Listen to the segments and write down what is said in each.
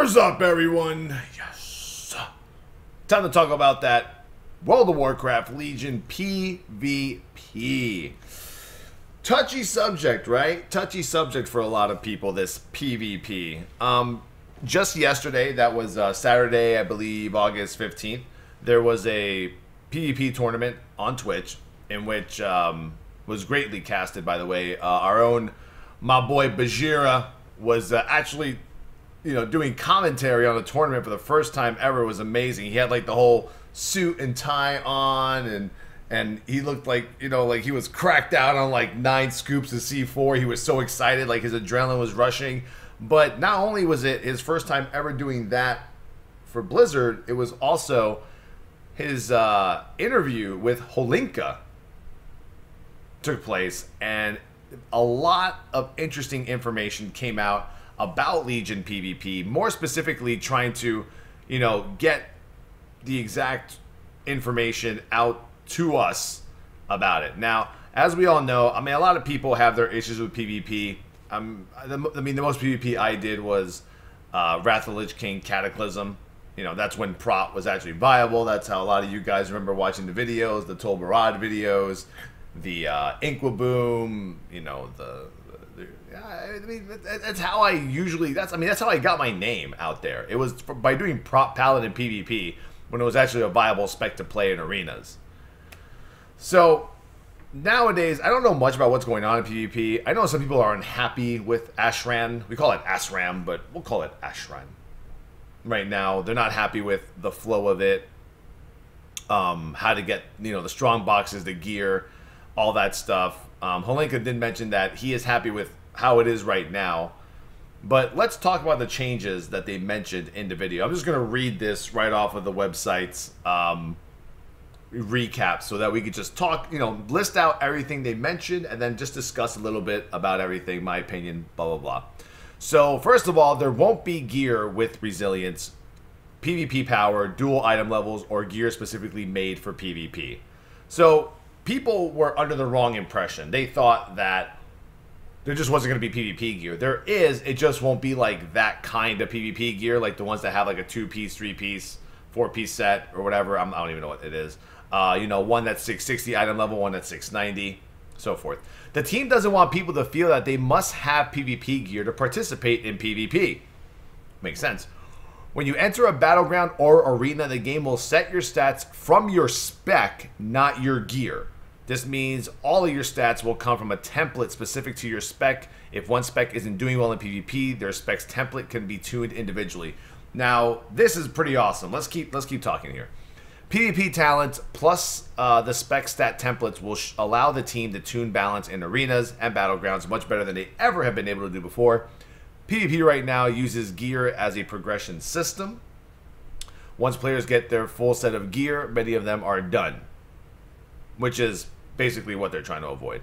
What's up, everyone? Yes. Time to talk about that World of Warcraft Legion PvP. Touchy subject, right? Touchy subject for a lot of people, this PvP. Just yesterday, that was Saturday, I believe, August 15th, there was a PvP tournament on Twitch in which was greatly casted, by the way. Our own, my boy Bajheera was actually, doing commentary on the tournament for the first time ever. It was amazing. He had like the whole suit and tie on, and he looked like, like he was cracked out on like 9 scoops of C4. He was so excited, like his adrenaline was rushing. But not only was it his first time ever doing that for Blizzard, it was also his interview with Holinka took place, and a lot of interesting information came out about Legion PvP, more specifically trying to, get the exact information out to us about it. Now, as we all know, a lot of people have their issues with PvP. The most PvP I did was Wrath of the Lich King Cataclysm. That's when Prot was actually viable. That's how a lot of you guys remember watching the videos, the Tol Barad videos, the Inquaboom, that's how I usually, that's how I got my name out there. It was by doing Prot Paladin PvP when it was actually a viable spec to play in arenas. So nowadays, I don't know much about what's going on in PvP. I know some people are unhappy with Ashran. We call it Asram, but we'll call it Ashran. Right now, they're not happy with the flow of it, how to get, the strong boxes, the gear, all that stuff. Holinka did mention that he is happy with how it is right now. But let's talk about the changes that they mentioned in the video. I'm just going to read this right off of the website's recap so that we could just talk, list out everything they mentioned and then just discuss a little bit about everything, my opinion, blah, blah, blah. So, first of all, there won't be gear with resilience, PvP power, dual item levels, or gear specifically made for PvP. So, people were under the wrong impression. They thought that there just wasn't going to be PvP gear. There is, it just won't be like that kind of PvP gear, like the ones that have like a 2-piece, 3-piece, 4-piece set, or whatever. I don't even know what it is. One that's 660 item level, one that's 690, so forth. The team doesn't want people to feel that they must have PvP gear to participate in PvP. Makes sense. When you enter a battleground or arena, the game will set your stats from your spec, not your gear. This means all of your stats will come from a template specific to your spec. If one spec isn't doing well in PvP, their spec's template can be tuned individually. Now, this is pretty awesome. Let's keep talking here. PvP talent plus the spec stat templates will allow the team to tune balance in arenas and battlegrounds much better than they ever have been able to do before. PvP right now uses gear as a progression system. Once players get their full set of gear, many of them are done, which is basically what they're trying to avoid.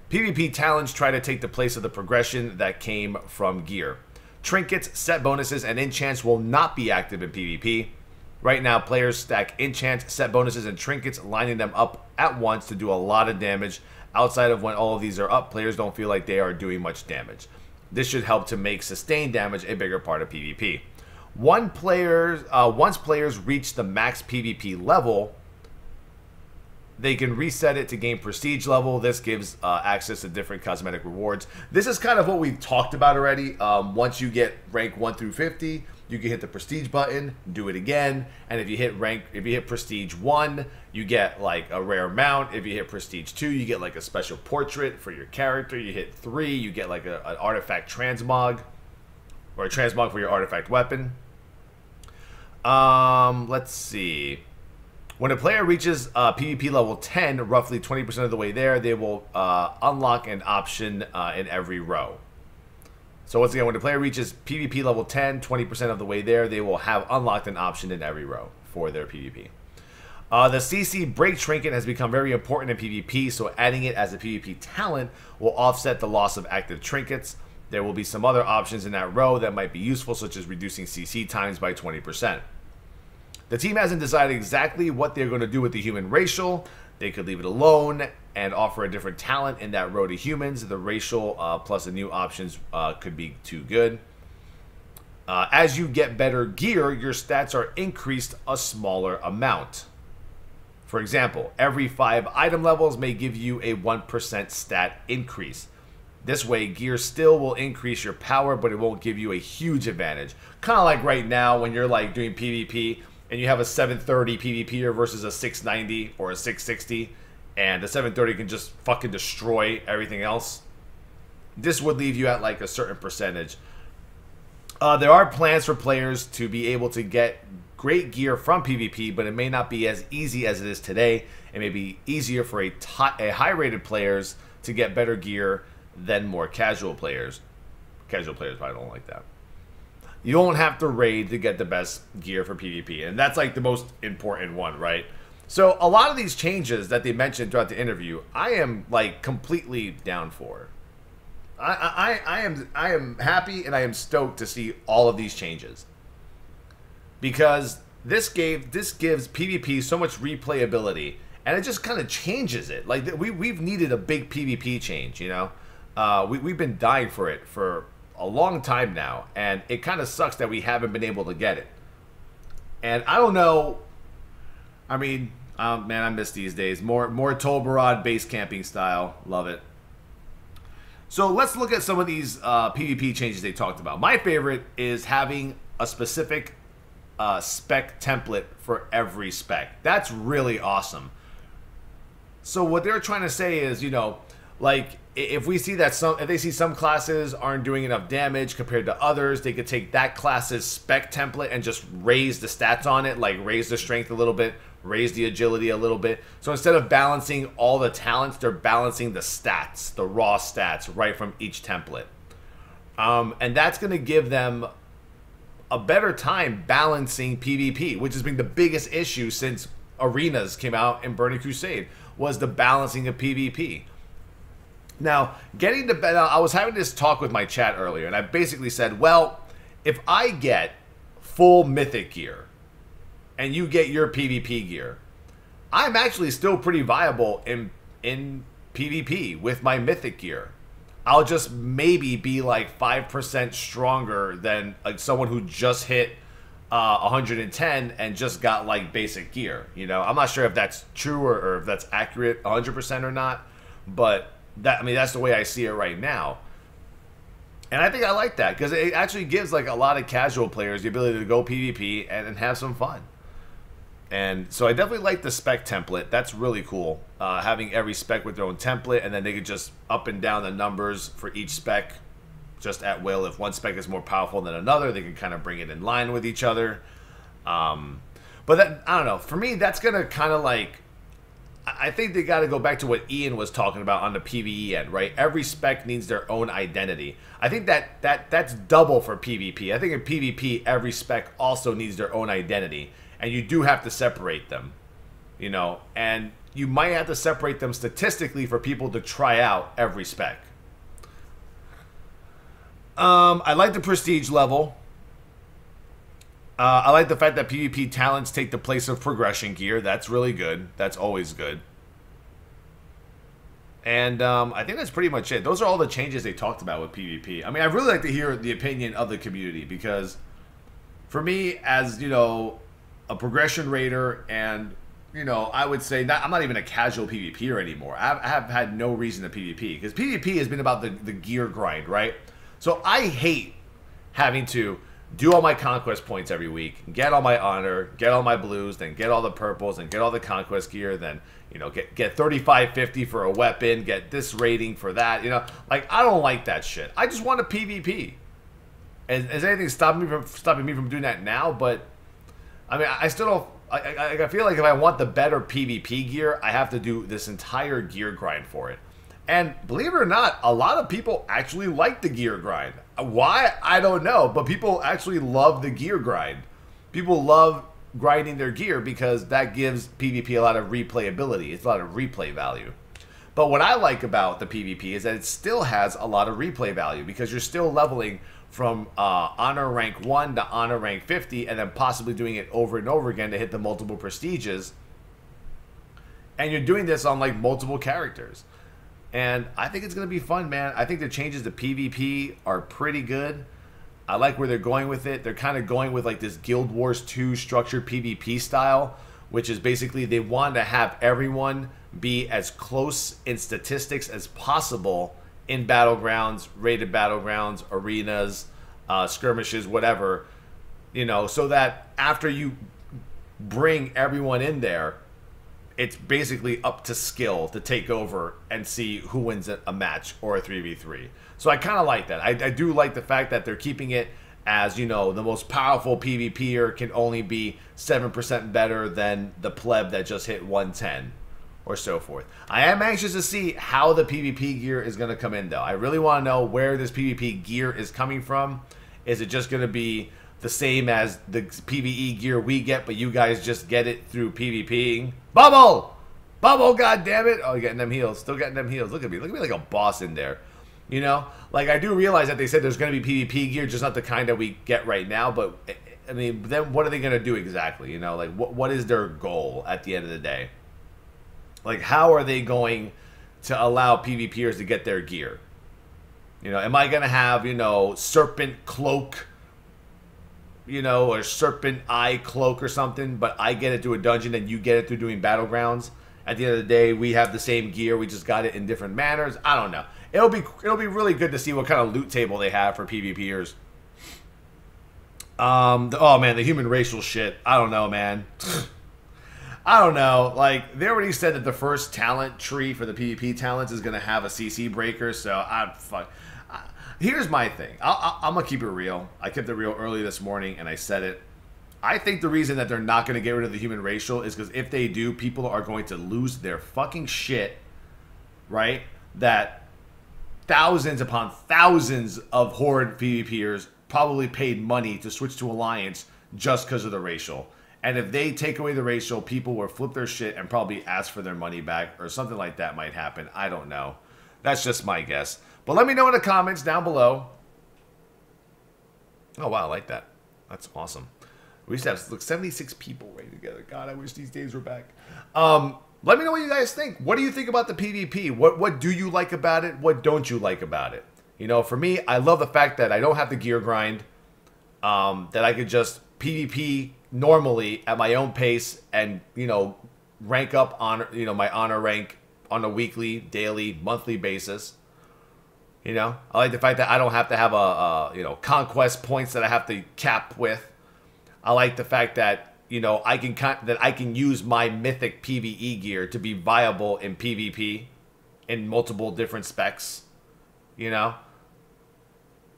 PvP talents try to take the place of the progression that came from gear. Trinkets, set bonuses, and enchants will not be active in PvP. Right now, players stack enchants, set bonuses, and trinkets, lining them up at once to do a lot of damage. Outside of when all of these are up, players don't feel like they are doing much damage. This should help to make sustained damage a bigger part of PvP. Once players reach the max PvP level, they can reset it to gain prestige level. This gives access to different cosmetic rewards. This is kind of what we've talked about already. Once you get rank 1 through 50, you can hit the prestige button, do it again, and if you hit prestige 1, you get like a rare mount. If you hit prestige 2, you get like a special portrait for your character. You hit 3, you get like an artifact transmog, or a transmog for your artifact weapon. Let's see. When a player reaches PvP level 10, roughly 20% of the way there, they will unlock an option in every row. So once again, when the player reaches PvP level 10, 20% of the way there, they will have unlocked an option in every row for their PvP. The CC Break Trinket has become very important in PvP, so adding it as a PvP talent will offset the loss of active trinkets. There will be some other options in that row that might be useful, such as reducing CC times by 20%. The team hasn't decided exactly what they're going to do with the human racial. They could leave it alone and offer a different talent in that row to humans. The racial plus the new options could be too good. As you get better gear, your stats are increased a smaller amount. For example, every 5 item levels may give you a 1% stat increase. This way, gear still will increase your power, but it won't give you a huge advantage. Kind of like right now when you're like doing PvP and you have a 730 PvPer versus a 690 or a 660, and the 730 can just fucking destroy everything else. This would leave you at like a certain percentage. There are plans for players to be able to get great gear from PvP, but it may not be as easy as it is today. It may be easier for a high-rated players to get better gear than more casual players. Casual players probably don't like that. You don't have to raid to get the best gear for PvP, and that's like the most important one, right? So a lot of these changes that they mentioned throughout the interview, I am like completely down for. I am happy and I am stoked to see all of these changes, because this gives PvP so much replayability, and it just kind of changes it. Like we've needed a big PvP change, you know. We've been dying for it for a long time now, and it kind of sucks that we haven't been able to get it. And I don't know. I mean, man, I miss these days. More Tolbarad base camping style. Love it. So let's look at some of these PvP changes they talked about. My favorite is having a specific spec template for every spec. That's really awesome. So what they're trying to say is, you know, like if we see that if they see some classes aren't doing enough damage compared to others, they could take that class's spec template and just raise the stats on it, like raise the strength a little bit, raise the agility a little bit. So instead of balancing all the talents, they're balancing the stats, the raw stats, right from each template. And that's going to give them a better time balancing PvP, which has been the biggest issue since Arenas came out in Burning Crusade, was the balancing of PvP. Now, I was having this talk with my chat earlier, and I basically said, well, if I get full Mythic gear, and you get your PvP gear, I'm actually still pretty viable in PvP with my Mythic gear. I'll just maybe be like 5% stronger than like someone who just hit 110 and just got like basic gear. You know, I'm not sure if that's true or if that's accurate 100% or not, but that's the way I see it right now. And I think I like that because it actually gives like a lot of casual players the ability to go PvP and have some fun. And so I definitely like the spec template. That's really cool. Having every spec with their own template, and then they could just up and down the numbers for each spec just at will. If one spec is more powerful than another, they can kind of bring it in line with each other. But that, I don't know. For me, that's going to kind of like, I think they got to go back to what Ian was talking about on the PvE end, right? Every spec needs their own identity. I think that's double for PvP. I think in PvP, every spec also needs their own identity. And you do have to separate them, you know, and you might have to separate them statistically for people to try out every spec. I like the prestige level. I like the fact that PvP talents take the place of progression gear. That's really good. That's always good. And I think that's pretty much it. Those are all the changes they talked about with PvP. I mean, I'd really like to hear the opinion of the community, because for me, as, you know, a progression raider, and, you know, I would say I'm not even a casual PvPer anymore. I have had no reason to PvP, because PvP has been about the gear grind, right? So I hate having to do all my conquest points every week, get all my honor, get all my blues, then get all the purples, and get all the conquest gear, then, you know, get 3550 for a weapon, get this rating for that, you know. Like, I don't like that shit. I just want a PvP. And is anything stopping me from doing that now? But I mean, I still don't. I feel like if I want the better PvP gear, I have to do this entire gear grind for it. And believe it or not, a lot of people actually like the gear grind. Why? I don't know. But people actually love the gear grind. People love grinding their gear because that gives PvP a lot of replayability. It's a lot of replay value. But what I like about the PvP is that it still has a lot of replay value, because you're still leveling from honor rank 1 to honor rank 50, and then possibly doing it over and over again to hit the multiple prestiges. And you're doing this on like multiple characters. And I think it's going to be fun, man. I think the changes to PvP are pretty good. I like where they're going with it. They're kind of going with like this Guild Wars 2 structured PvP style, which is basically they want to have everyone be as close in statistics as possible in battlegrounds, rated battlegrounds, arenas, skirmishes, whatever, you know, so that after you bring everyone in there, it's basically up to skill to take over and see who wins a match or a 3v3. So I kind of like that. I do like the fact that they're keeping it as, you know, the most powerful PvPer can only be 7% better than the pleb that just hit 110 or so forth. I am anxious to see how the PvP gear is going to come in, though. I really want to know where this PvP gear is coming from. Is it just going to be the same as the PvE gear we get, but you guys just get it through PvPing? Bubble! Bubble, goddammit! Oh, getting them heals. Still getting them heals. Look at me. Look at me like a boss in there. You know? Like, I do realize that they said there's going to be PvP gear, just not the kind that we get right now, but, I mean, then what are they going to do exactly? You know? Like, what is their goal at the end of the day? Like, how are they going to allow PvPers to get their gear? You know, am I going to have, you know, Serpent Cloak, you know, or Serpent Eye Cloak or something, but I get it through a dungeon and you get it through doing Battlegrounds? At the end of the day, we have the same gear, we just got it in different manners. I don't know. It'll be really good to see what kind of loot table they have for PvPers. Oh man, the human racial shit. I don't know, man. I don't know. Like, they already said that the first talent tree for the PvP talents is going to have a CC breaker, so here's my thing. I'm going to keep it real. I kept it real early this morning, and I said it. I think the reason that they're not going to get rid of the human racial is because if they do, people are going to lose their fucking shit, right? That thousands upon thousands of Horde PvPers probably paid money to switch to Alliance just because of the racial. And if they take away the racial, people will flip their shit and probably ask for their money back, or something like that might happen. I don't know. That's just my guess. But let me know in the comments down below. Oh, wow, I like that. That's awesome. We used to have, look, 76 people right together. God, I wish these days were back. Let me know what you guys think. What do you think about the PvP? What do you like about it? What don't you like about it? You know, for me, I love the fact that I don't have to gear grind. That I could just PvP normally at my own pace and, you know, rank up on, you know, my honor rank on a weekly, daily, monthly basis. You know, I like the fact that I don't have to have you know, conquest points that I have to cap with. I like the fact that, you know, I can use my mythic PvE gear to be viable in PvP in multiple different specs, you know.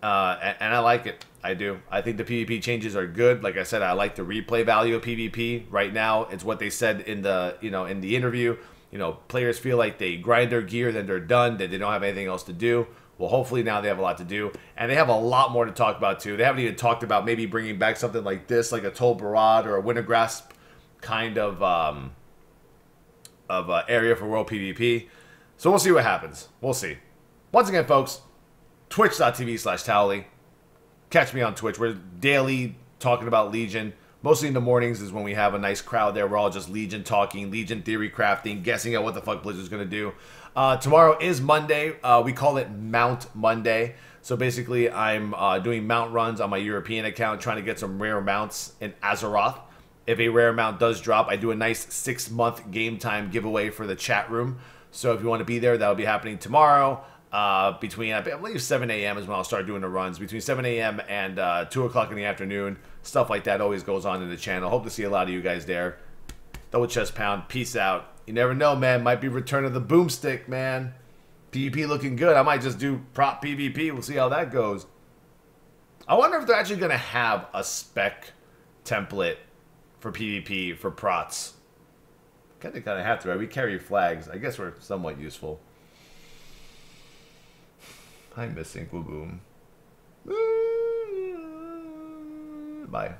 And I like it. I do. I think the PvP changes are good. Like I said, I like the replay value of PvP. Right now, it's what they said in the, you know, in the interview. You know, players feel like they grind their gear, then they're done, that they don't have anything else to do. Well, hopefully now they have a lot to do. And they have a lot more to talk about, too. They haven't even talked about maybe bringing back something like this, like a Tol Barad or a Wintergrasp kind of area for World PvP. So we'll see what happens. We'll see. Once again, folks, twitch.tv/Towelie. Catch me on Twitch. We're daily talking about Legion. Mostly in the mornings is when we have a nice crowd there. We're all just Legion talking, Legion theory crafting, guessing at what the fuck Blizzard's going to do. Tomorrow is Monday. We call it Mount Monday. So basically, I'm doing mount runs on my European account, trying to get some rare mounts in Azeroth. If a rare mount does drop, I do a nice 6-month game time giveaway for the chat room. So if you want to be there, that'll be happening tomorrow. Between, I believe 7 a.m. is when I'll start doing the runs. Between 7 a.m. and 2 o'clock in the afternoon. Stuff like that always goes on in the channel. Hope to see a lot of you guys there. Double chest pound. Peace out. You never know, man. Might be Return of the Boomstick, man. PvP looking good. I might just do prop PvP. We'll see how that goes. I wonder if they're actually going to have a spec template for PvP for prots. Kind of have to, right? We carry flags. I guess we're somewhat useful. I'm missing Boom Boom. Bye.